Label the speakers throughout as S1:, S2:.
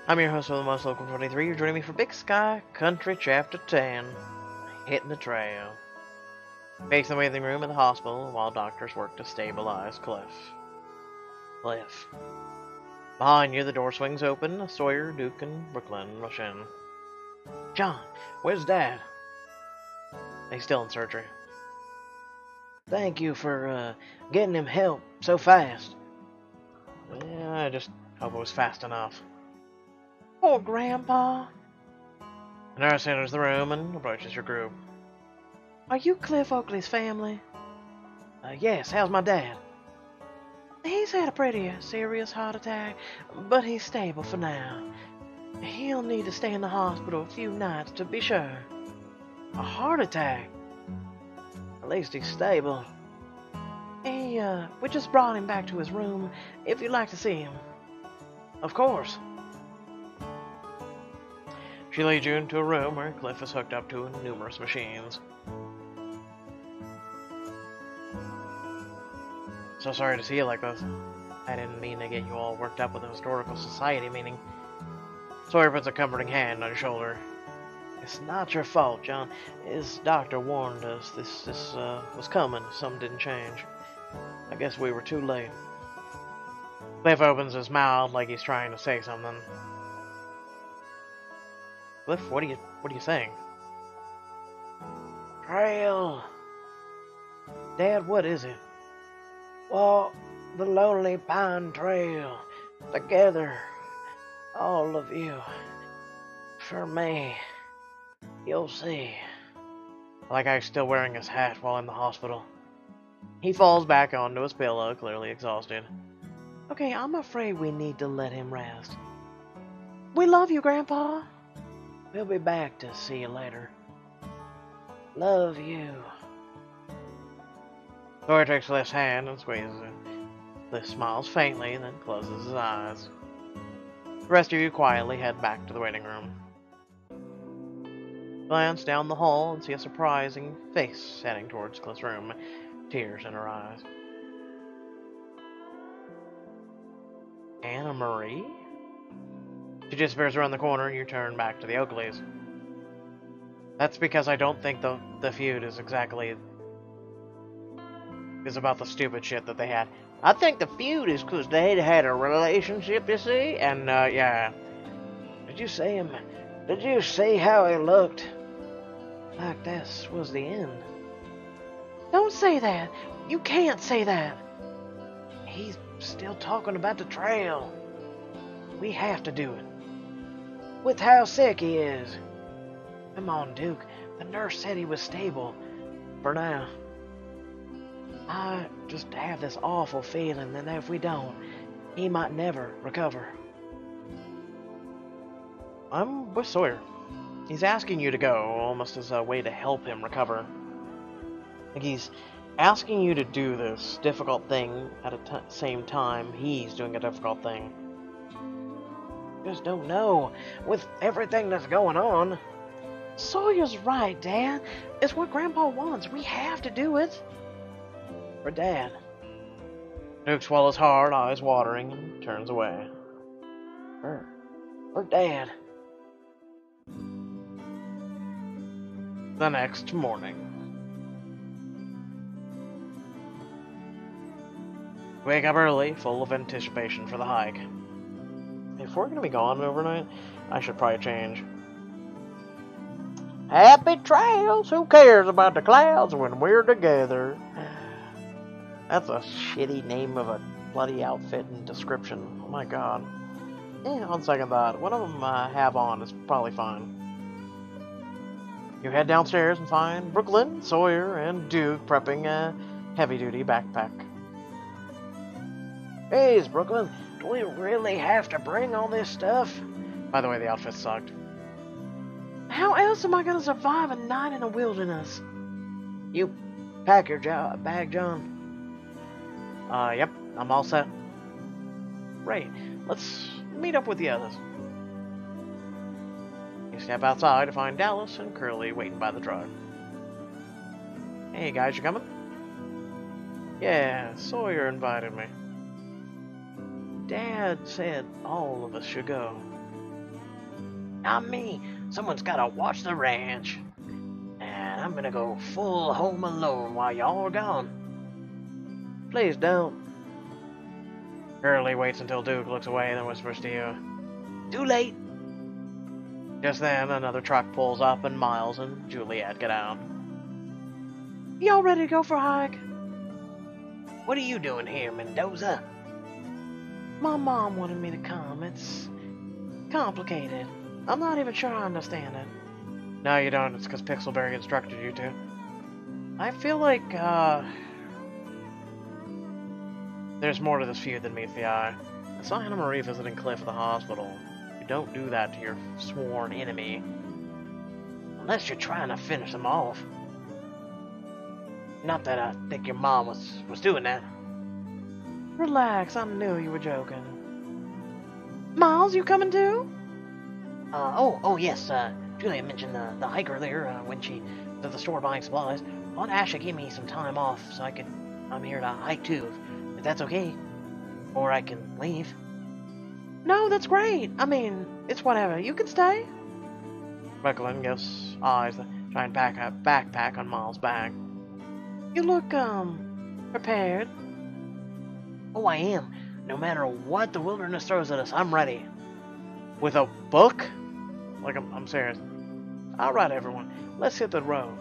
S1: I'm your host of the most local 23. You're joining me for Big Sky Country Chapter 10, Hitting the Trail. Face in the waiting room at the hospital while doctors work to stabilize Cliff. Behind you, the door swings open. Sawyer, Duke, and Brooklyn rush in. John, where's Dad? He's still in surgery. Thank you for getting him help so fast. Yeah, I just hope it was fast enough. Poor Grandpa. The nurse enters the room and approaches your group. Are you Cliff Oakley's family? Yes, how's my dad? He's had a pretty serious heart attack, but he's stable for now. He'll need to stay in the hospital a few nights to be sure. A heart attack? At least he's stable. We just brought him back to his room, if you'd like to see him. Of course. She leads you into a room where Cliff is hooked up to numerous machines. So sorry to see you like this. I didn't mean to get you all worked up with the historical society meeting. Sawyer puts a comforting hand on your shoulder. It's not your fault, John. His doctor warned us this was coming if something didn't change. I guess we were too late. Cliff opens his mouth like he's trying to say something. Cliff, what are you saying? Trail. Dad, what is it? Walk the lonely pine trail together, all of you. For me, you'll see. Like I'm still wearing his hat while in the hospital. He falls back onto his pillow, clearly exhausted. Okay, I'm afraid we need to let him rest. We love you, Grandpa. We'll be back to see you later. Love you. Sawyer takes Cliff's hand and squeezes it. Cliff smiles faintly and then closes his eyes. The rest of you quietly head back to the waiting room. Glance down the hall and see a surprising face heading towards Cliff's room, tears in her eyes. Anna Marie? She disappears around the corner and you turn back to the Oakleys. That's because I don't think the feud is about the stupid shit that they had. I think the feud is because they had a relationship, you see? And, yeah. Did you see how he looked? Like this was the end. Don't say that. You can't say that. He's still talking about the trail. We have to do it. With how sick he is. Come on, Duke. The nurse said he was stable. For now. I just have this awful feeling that if we don't, he might never recover. I'm with Sawyer. He's asking you to go, almost as a way to help him recover. Like he's asking you to do this difficult thing at the same time he's doing a difficult thing. Just don't know, with everything that's going on. Sawyer's right, Dad. It's what Grandpa wants. We have to do it. For Dad. Duke swallows hard, eyes watering, and turns away. For Dad. The next morning. Wake up early, full of anticipation for the hike. If we're gonna be gone overnight, I should probably change. Happy trails! Who cares about the clouds when we're together? That's a shitty name of a bloody outfit and description. Oh my god. On second thought, one of them I have on is probably fine. You head downstairs and find Brooklyn, Sawyer, and Duke prepping a heavy-duty backpack. Hey, Brooklyn, do we really have to bring all this stuff? By the way, the outfit sucked. How else am I going to survive a night in the wilderness? You pack your bag, John. Yep, I'm all set. Great, let's meet up with the others. You step outside to find Dallas and Curly waiting by the truck. Hey guys, you coming? Yeah, Sawyer invited me. Dad said all of us should go. Not me. Someone's gotta watch the ranch. And I'm gonna go full home alone while y'all are gone. Please don't. Gurley waits until Duke looks away, then whispers to you. Too late. Just then, another truck pulls up and Miles and Juliet get out. Y'all ready to go for a hike? What are you doing here, Mendoza? My mom wanted me to come. It's complicated. I'm not even sure I understand it. No, you don't. It's because Pixelberry instructed you to. I feel like, there's more to this feud than meets the eye. I saw Anna Marie visiting Cliff at the hospital. You don't do that to your sworn enemy. Unless you're trying to finish him off. Not that I think your mom was doing that. Relax, I knew you were joking. Miles, you coming too? Oh yes, Julia mentioned the hike earlier, when she was at the store buying supplies. Aunt Asha gave me some time off so I'm here to hike too, if that's okay. Or I can leave. No, that's great. I mean, it's whatever. You can stay. Brooklyn gives eyes to try and pack a backpack on Miles' back. You look, prepared. Oh, I am. No matter what the wilderness throws at us, I'm ready. With a book? Like, I'm serious. Alright, everyone. Let's hit the road.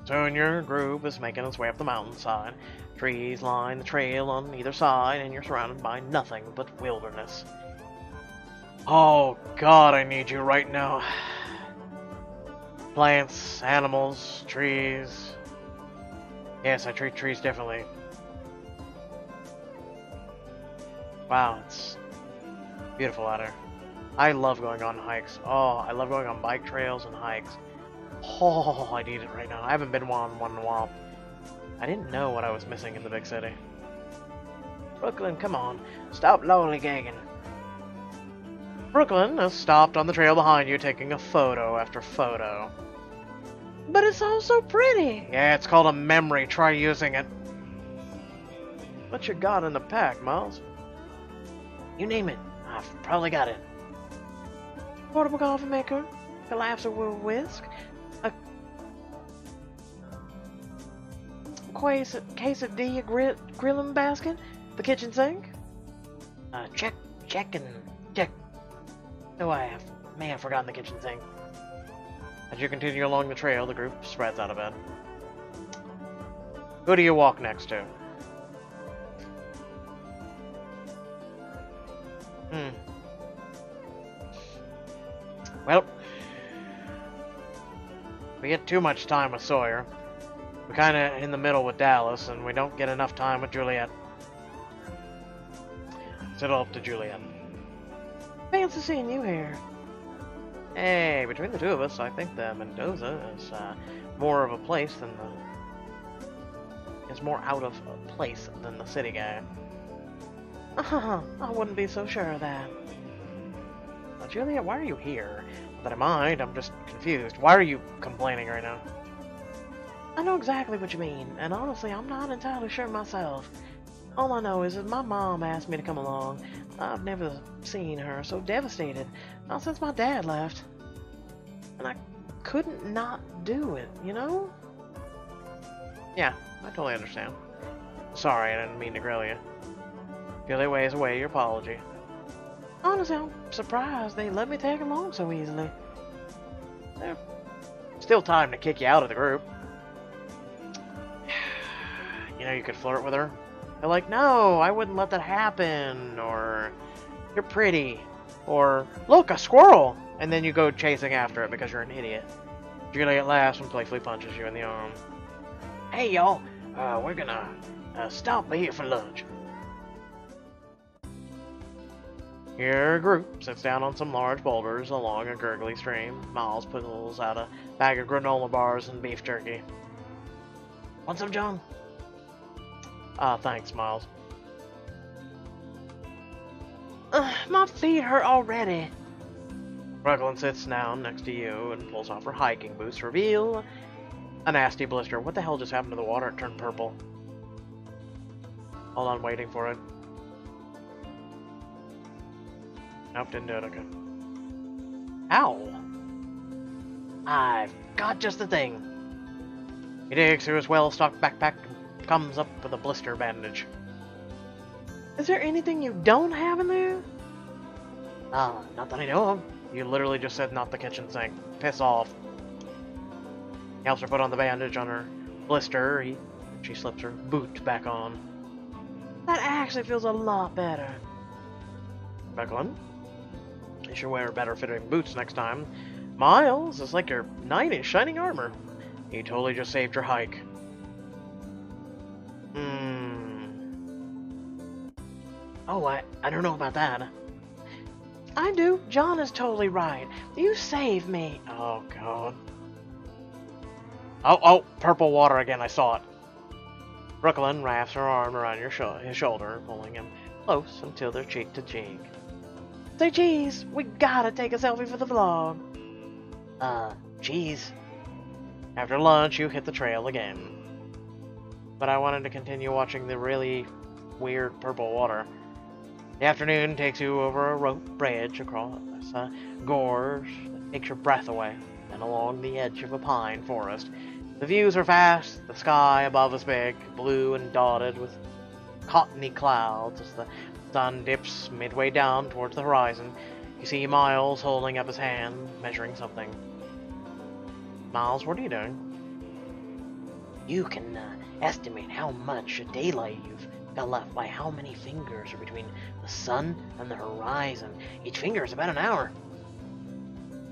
S1: Soon your group is making its way up the mountainside. Trees line the trail on either side, and you're surrounded by nothing but wilderness. Oh, God, I need you right now. Plants, animals, trees. Yes, I treat trees differently. Wow, it's beautiful out here. I love going on hikes. Oh, I love going on bike trails and hikes. Oh, I need it right now. I haven't been on one in a while. I didn't know what I was missing in the big city. Brooklyn, come on. Stop lollygagging. Brooklyn has stopped on the trail behind you, taking a photo after photo. But it's all so pretty. Yeah, it's called a memory. Try using it. What you got in the pack, Miles? You name it. I've probably got it. Portable coffee maker, collapsible whisk, a quesadilla grilling basket, the kitchen sink. Check. Oh, I may have forgotten the kitchen sink. As you continue along the trail, the group spreads out of bed. Who do you walk next to? Well, we get too much time with Sawyer. We're kinda in the middle with Dallas, and we don't get enough time with Juliet. It's all up to Juliet. Fancy seeing you here. Hey, between the two of us, I think the Mendoza is more of a place than is more out of place than the city guy. I wouldn't be so sure of that. Juliet, why are you here? Not that I mind, I'm just confused. Why are you complaining right now? I know exactly what you mean, and honestly, I'm not entirely sure myself. All I know is that my mom asked me to come along. I've never seen her so devastated, not since my dad left. And I couldn't not do it, you know? Yeah, I totally understand. Sorry, I didn't mean to grill you. Juliet waves away your apology. Honestly, I'm surprised they let me tag along so easily. There's still time to kick you out of the group. You know, you could flirt with her. They're like, no, I wouldn't let that happen, or you're pretty, or look, a squirrel, and then you go chasing after it because you're an idiot. Juliet laughs and playfully punches you in the arm. Hey, y'all, we're gonna stop by here for lunch. Your group sits down on some large boulders along a gurgly stream. Miles pulls out a bag of granola bars and beef jerky. Want some, John? Thanks, Miles. My feet hurt already. Brooklyn sits down next to you and pulls off her hiking boots to reveal a nasty blister. What the hell just happened to the water? It turned purple. Hold on, waiting for it. Nope, didn't do it, okay. Ow! I've got just the thing. He digs through his well-stocked backpack and comes up with a blister bandage. Is there anything you don't have in there? Not that I know of. You literally just said not the kitchen sink. Piss off. He helps her put on the bandage on her blister. She slips her boot back on. That actually feels a lot better. Brooklyn, you should wear better fitting boots next time. Miles, it's like your knight in shining armor. He totally just saved your hike. Oh, I don't know about that. I do. John is totally right. You saved me. Oh, God. Oh, purple water again. I saw it. Brooklyn wraps her arm around his shoulder, pulling him close until they're cheek to cheek. Say cheese. We gotta take a selfie for the vlog. Cheese. After lunch, you hit the trail again. But I wanted to continue watching the really weird purple water. The afternoon takes you over a rope bridge across a gorge that takes your breath away, and along the edge of a pine forest. The views are vast, the sky above is big, blue and dotted with cottony clouds. As the sun dips midway down towards the horizon, you see Miles holding up his hand, measuring something. Miles, what are you doing? You can estimate how much daylight you've got left by how many fingers are between the sun and the horizon. Each finger is about an hour.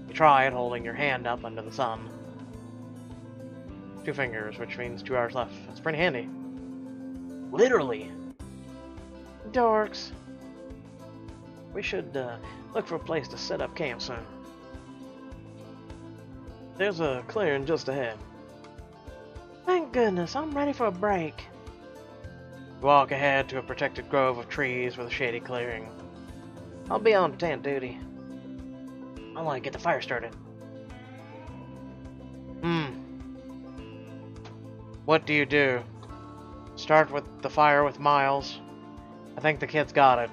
S1: You try it, holding your hand up under the sun. 2 fingers, which means 2 hours left. That's pretty handy. Literally. Dorks. We should look for a place to set up camp soon. There's a clearing just ahead. Thank goodness, I'm ready for a break. You walk ahead to a protected grove of trees with a shady clearing. I'll be on tent duty. I want to get the fire started. What do you do? Start with the fire with Miles. I think the kid's got it.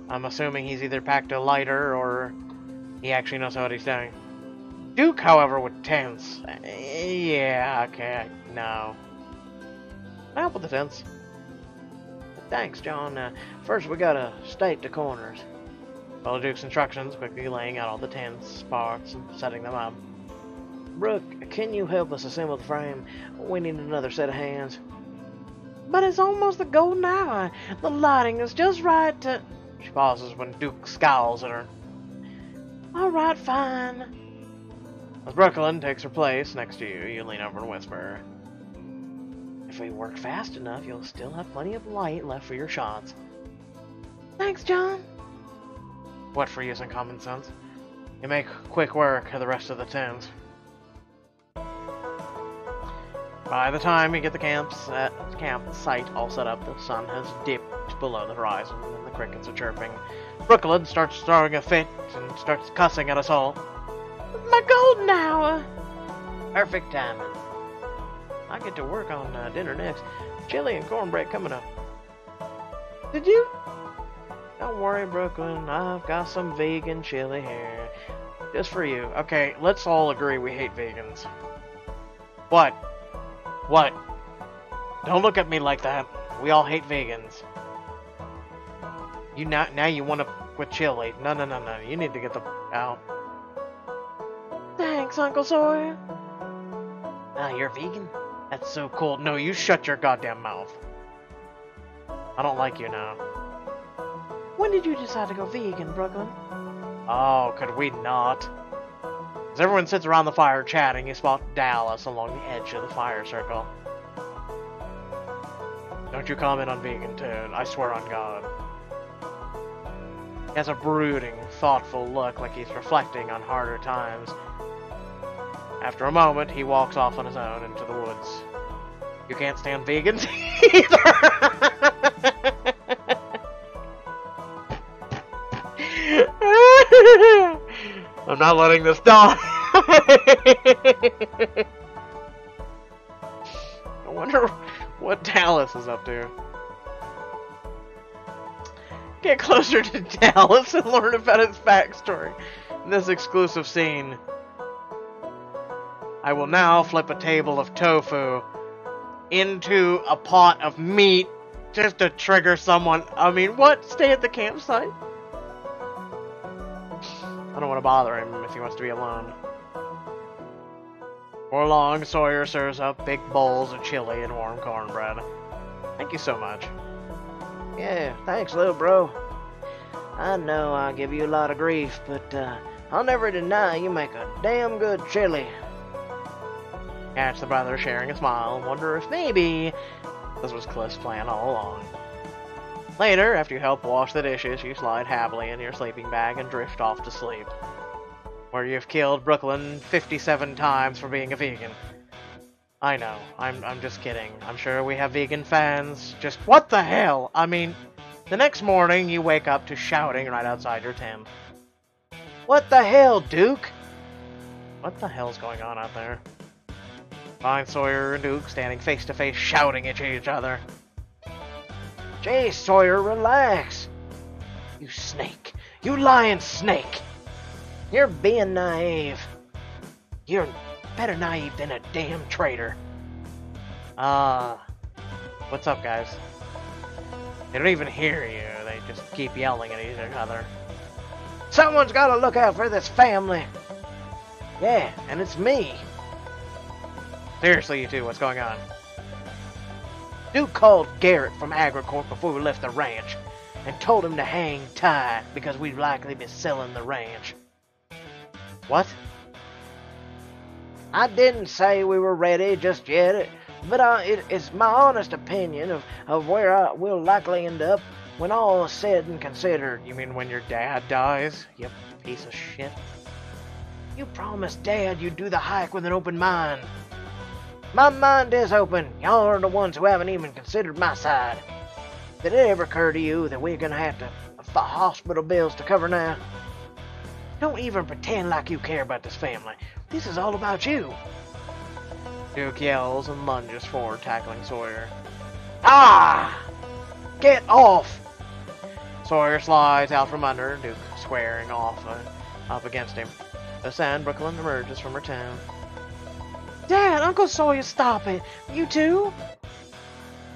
S1: I'm assuming he's either packed a lighter or he actually knows what he's doing. Duke, however, would tense. Yeah, okay, no. I'll help with the tents. Thanks, John. First, we gotta stake the corners. Follow Duke's instructions, quickly laying out all the tents, parts, and setting them up. Brooke, can you help us assemble the frame? We need another set of hands. But it's almost the golden hour. The lighting is just right to... She pauses when Duke scowls at her. Alright, fine. As Brooklyn takes her place next to you, you lean over and whisper. If we work fast enough, you'll still have plenty of light left for your shots. Thanks, John. What for using common sense? You make quick work of the rest of the tents. By the time you get the campsite all set up, the sun has dipped below the horizon and the crickets are chirping. Brooklyn starts throwing a fit and starts cussing at us all. My golden hour! Perfect timing. I get to work on dinner next. Chili and cornbread coming up. Did you? Don't worry, Brooklyn. I've got some vegan chili here. Just for you. Okay, let's all agree we hate vegans. What? What? Don't look at me like that. We all hate vegans. You now you want to with chili. No. You need to get the out. Thanks, Uncle Sawyer. You're vegan? That's so cool. No, you shut your goddamn mouth. I don't like you now. When did you decide to go vegan, Brooklyn? Oh, could we not? As everyone sits around the fire chatting, you spot Dallas along the edge of the fire circle. Don't you comment on vegan too, I swear on God. He has a brooding, thoughtful look like he's reflecting on harder times. After a moment, he walks off on his own into the woods. You can't stand vegans either! I'm not letting this die! I wonder what Dallas is up to. Get closer to Dallas and learn about its backstory in this exclusive scene. I will now flip a table of tofu into a pot of meat just to trigger someone. I mean, what? Stay at the campsite? I don't want to bother him if he wants to be alone. Before long, Sawyer serves up big bowls of chili and warm cornbread. Thank you so much. Yeah, thanks, little bro. I know I give you a lot of grief, but I'll never deny you make a damn good chili. Catch the brothers sharing a smile and wonder if maybe this was Cliff's plan all along. Later, after you help wash the dishes, you slide happily in your sleeping bag and drift off to sleep. Where you've killed Brooklyn 57 times for being a vegan. I know, I'm just kidding. I'm sure we have vegan fans. Just what the hell? I mean, the next morning you wake up to shouting right outside your tent. What the hell, Duke? What the hell's going on out there? Find Sawyer and Duke standing face to face shouting at each other. Jay, Sawyer, relax. You snake. You lying snake. You're being naive. You're better naive than a damn traitor. What's up, guys? They don't even hear you. They just keep yelling at each other. Someone's gotta look out for this family. Yeah, and it's me. Seriously, you two, what's going on? Duke called Garrett from AgriCorp before we left the ranch and told him to hang tight because we'd likely be selling the ranch. What? I didn't say we were ready just yet, but it's my honest opinion of where we'll likely end up when all is said and considered. You mean when your dad dies? You piece of shit. You promised Dad you'd do the hike with an open mind. My mind is open. Y'all are the ones who haven't even considered my side. Did it ever occur to you that we're gonna have hospital bills to cover now? Don't even pretend like you care about this family. This is all about you. Duke yells and lunges forward, tackling Sawyer. Ah! Get off! Sawyer slides out from under, Duke squaring off up against him. The sand Brooklyn emerges from her tent. Dad, Uncle Sawyer, stop it! You too?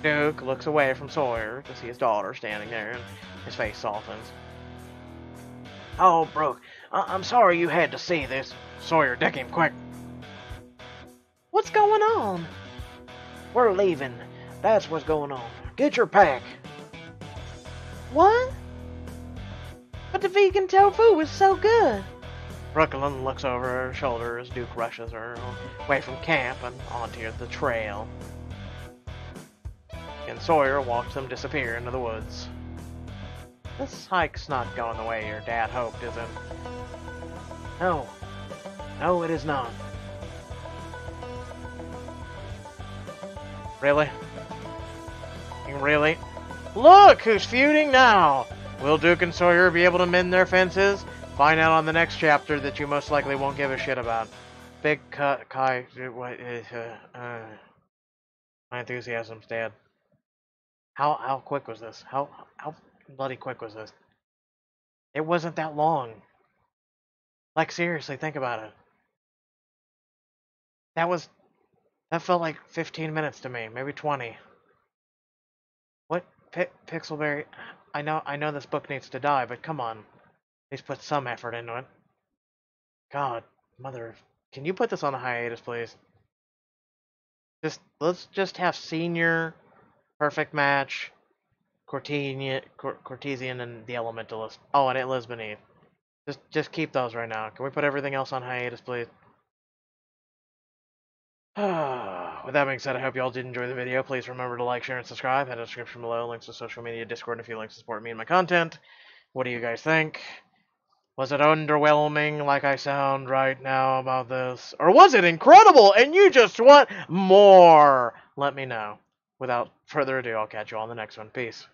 S1: Duke looks away from Sawyer to see his daughter standing there, and his face softens. Oh, Brooke, I'm sorry you had to see this. Sawyer, deck him, quick. What's going on? We're leaving. That's what's going on. Get your pack. What? But the vegan tofu was so good. Brooklyn looks over her shoulder as Duke rushes her away from camp and onto the trail. And Sawyer watches them disappear into the woods. This hike's not going the way your dad hoped, is it? No. No, it is not. Really? Really? Look who's feuding now! Will Duke and Sawyer be able to mend their fences? Find out on the next chapter that you most likely won't give a shit about. Big Kai... my enthusiasm's dead. How quick was this? How bloody quick was this? It wasn't that long. Like, seriously, think about it. That felt like 15 minutes to me, maybe 20. What? Pixelberry... I know this book needs to die, but come on. Please put some effort into it. God, mother... Can you put this on a hiatus, please? Let's just have Senior, Perfect Match, Cortesian, and the Elementalist. Oh, and It Lives Beneath. Just keep those right now. Can we put everything else on hiatus, please? With that being said, I hope you all did enjoy the video. Please remember to like, share, and subscribe. Head to the description below. Links to social media, Discord, and a few links to support me and my content. What do you guys think? Was it underwhelming like I sound right now about this? Or was it incredible and you just want more? Let me know. Without further ado, I'll catch you on the next one. Peace.